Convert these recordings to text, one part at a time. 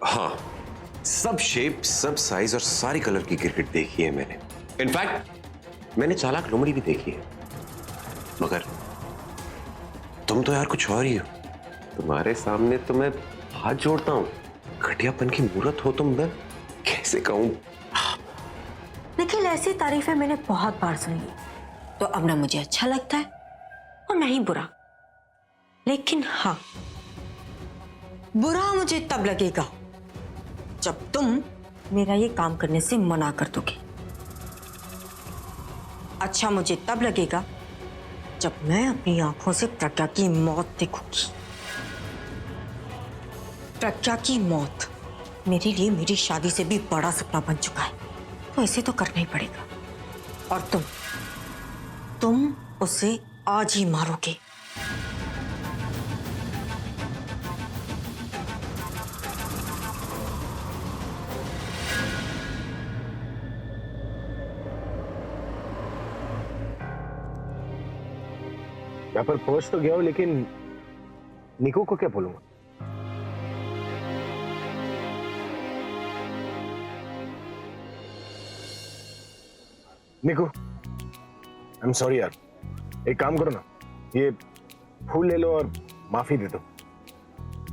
हाँ, सब शेप, सब साइज और सारी कलर की क्रिकेट देखी है मैंने। इनफैक्ट मैंने चालाक लोमड़ी भी देखी है। मगर तुम तो यार कुछ और ही हो। तुम्हारे सामने तो मैं हाथ जोड़ता हूँ। घटियापन की मूर्त हो तुम, मैं कैसे कहूं। निखिल, ऐसी तारीफें मैंने बहुत बार सुनी, तो अब ना मुझे अच्छा लगता है और नहीं बुरा। लेकिन हाँ, बुरा मुझे तब लगेगा जब तुम मेरा ये काम करने से मना कर दोगे। अच्छा मुझे तब लगेगा जब मैं अपनी आंखों से प्रज्ञा की मौत देखूंगी। प्रज्ञा की मौत मेरे लिए मेरी शादी से भी बड़ा सपना बन चुका है, तो इसे तो करना ही पड़ेगा। और तुम उसे आज ही मारोगे। यहाँ पर पहुंच तो गया हूं, लेकिन निको को क्या बोलूंगा? निको, आई एम सॉरी यार। एक काम करो ना, ये फूल ले लो और माफी दे दो।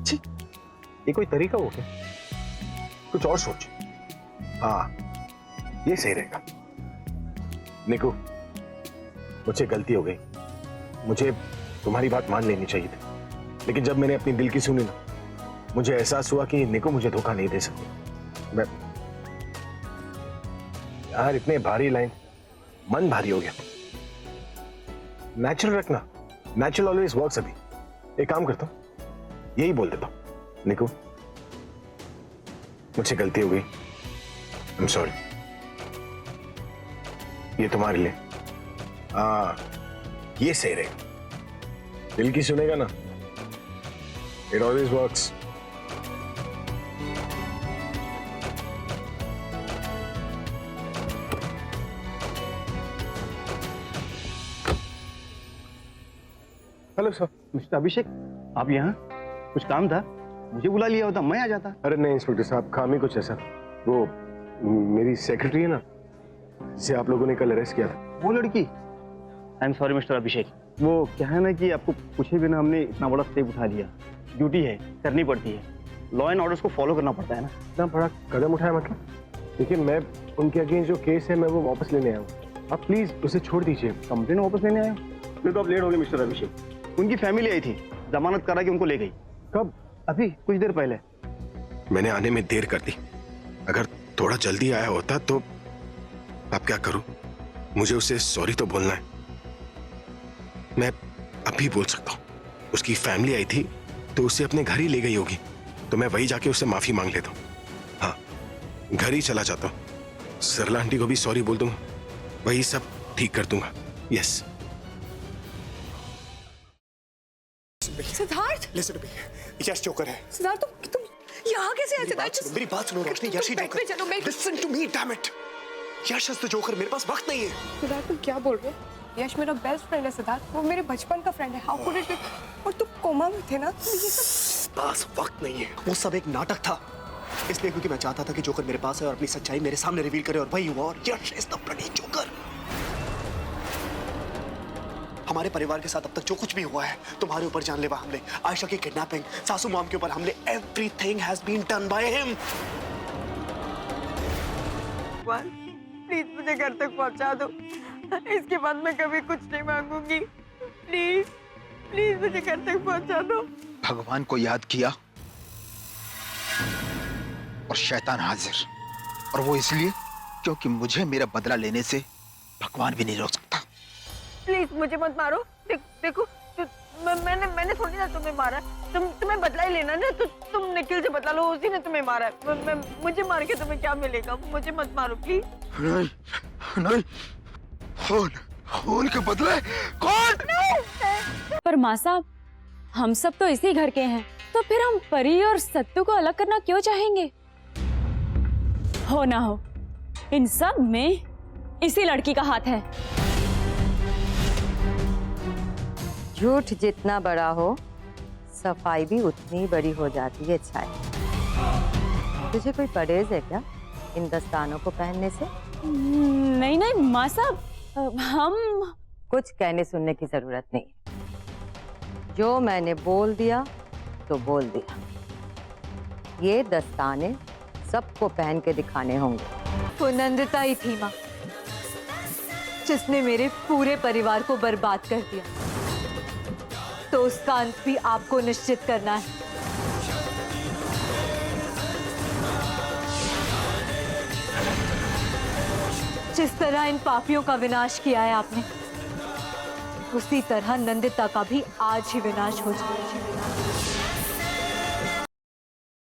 छी, ये कोई तरीका हो क्या? कुछ और सोच। हाँ, ये सही रहेगा। निको, मुझसे गलती हो गई। मुझे तुम्हारी बात मान लेनी चाहिए थी, लेकिन जब मैंने अपनी दिल की सुनी ना, मुझे एहसास हुआ कि निको मुझे धोखा नहीं दे सकती। मैं यार, इतने भारी लाइन, मन भारी हो गया। नेचुरल रखना, नेचुरल ऑलवेज वर्क्स। अभी एक काम करता हूं, यही बोल देता हूं, निको मुझसे गलती हो गई, आई एम सॉरी। ये तुम्हारे लिए। ये सही रहेगा। दिल की सुनेगा ना, it always works. Hello sir. Mister Abhishek, आप यहाँ? कुछ काम था? मुझे बुला लिया होता, मैं आ जाता। अरे नहीं इंस्पेक्टर साहब, काम ही कुछ ऐसा। वो मेरी सेक्रेटरी है ना, जिसे आप लोगों ने कल अरेस्ट किया था, वो लड़की। आई एम सॉरी मिस्टर अभिषेक, वो क्या है ना कि आपको पूछे बिना हमने इतना बड़ा स्टेप उठा लिया। ड्यूटी है, करनी पड़ती है। लॉ एंड ऑर्डर्स को फॉलो करना पड़ता है ना। इतना बड़ा कदम उठाया मतलब? देखिए, मैं उनके अगेंस्ट जो केस है, मैं वो वापस लेने आया हूँ। आप प्लीज उसे छोड़ दीजिए। कंप्लेन वापस लेने आया? फिर तो आप लेट हो गए मिस्टर अभिषेक। उनकी फैमिली आई थी, जमानत करा के उनको ले गई। कब? अभी कुछ देर पहले। मैंने आने में देर कर दी। अगर थोड़ा जल्दी आया होता तो अब क्या करूं? मुझे उसे सॉरी तो बोलना है। मैं अभी बोल सकता हूं। उसकी फैमिली आई थी तो उसे अपने घर ही ले गई होगी, तो मैं वही जाके उससे माफी मांग लेता हूं। हाँ, घर ही चला जाता हूं। सरला आंटी को भी सॉरी बोल दूंगा, वही सब ठीक कर दूंगा। Yes. Siddharth, Listen to me. Yash joker है। सिद्धार्थ तुम यहाँ कैसे आए? सिद्धार्थ मेरी बात सुनो रोशनी, यश ही जोकर। चलो मैं Listen to me, damn it. Yash is the joker. मेरे पास वक्त नहीं है। सिद्धार्थ तुम क्या बोल रहे हो? यश मेरा बेस्ट फ्रेंड है सिद्धार्थ, वो मेरे बचपन का फ्रेंड है। How could it be? और तुम कोमा में थे ना, तो ये सब पास वक्त नहीं है। वो सब एक नाटक था, इसलिए क्योंकि मैं चाहता था कि जोकर मेरे पास है और अपनी सच्चाई मेरे सामने रिवील करे, और वही हुआ। और यश इज द ब्लडी जोकर। हमारे परिवार के साथ अब तक जो कुछ भी हुआ है, तुम्हारे ऊपर जानलेवा हमले, आयशा की किडनैपिंग, सासू मॉम के ऊपर हमले, everything has been done by him. Please मुझे घर तक पहुंचा दो। इसके बाद मैं कभी कुछ नहीं मांगूंगी। प्लीज प्लीज मुझे घर तक पहुंचा दो। भगवान को याद किया और शैतान हाजिर, और वो इसलिए क्योंकि मुझे मेरा बदला लेने से भगवान भी नहीं रोक सकता। प्लीज मुझे मत मारो। देखो मैंने थोड़ी ना तुम्हें मारा। तुम्हें बदला ही लेना ना, तो तुम निखिल से बदला लो, उसी ने तुम्हें मारा है। मुझे मार के तुम्हें क्या मिलेगा? मुझे मत मारो प्लीज। नहीं नहीं, खून के बदले कौन? पर माँ साहब, हम सब तो इसी घर के हैं, तो फिर हम परी और सत्तू को अलग करना क्यों चाहेंगे? हो ना हो, इन सब में इसी लड़की का हाथ है। झूठ जितना बड़ा हो, सफाई भी उतनी बड़ी हो जाती है। छाया, तुझे कोई परहेज है क्या इन दस्तानों को पहनने से? नहीं नहीं माँ साहब, हम कुछ कहने सुनने की जरूरत नहीं। जो मैंने बोल दिया तो बोल दिया। ये दस्ताने सबको पहन के दिखाने होंगे। वो नंदिता ही थी माँ, जिसने मेरे पूरे परिवार को बर्बाद कर दिया। तो उसका अंत भी आपको निश्चित करना है। जिस तरह इन पापियों का विनाश किया है आपने, उसी तरह नंदिता का भी आज ही विनाश हो जाए।